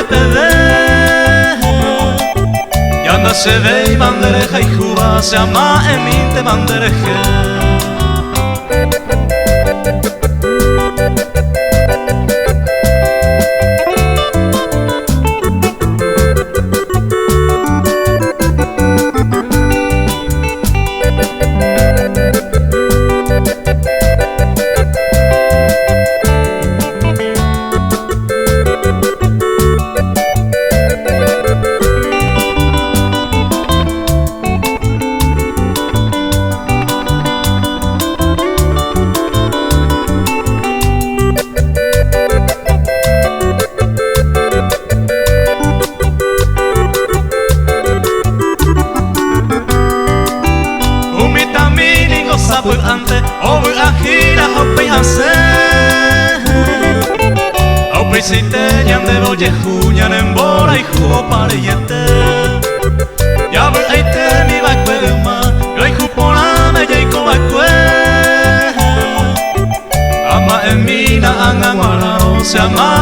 te ve. Yanda se ve y bandereja y juba se ama en mi te bandereje. Ante obu ajira hopi hase hopi site nyande boye junyan embora y jugo pareyete ya bu aite mi bakwe ma yo y jupona me yeiko bakwe ama emina angan wala o se ama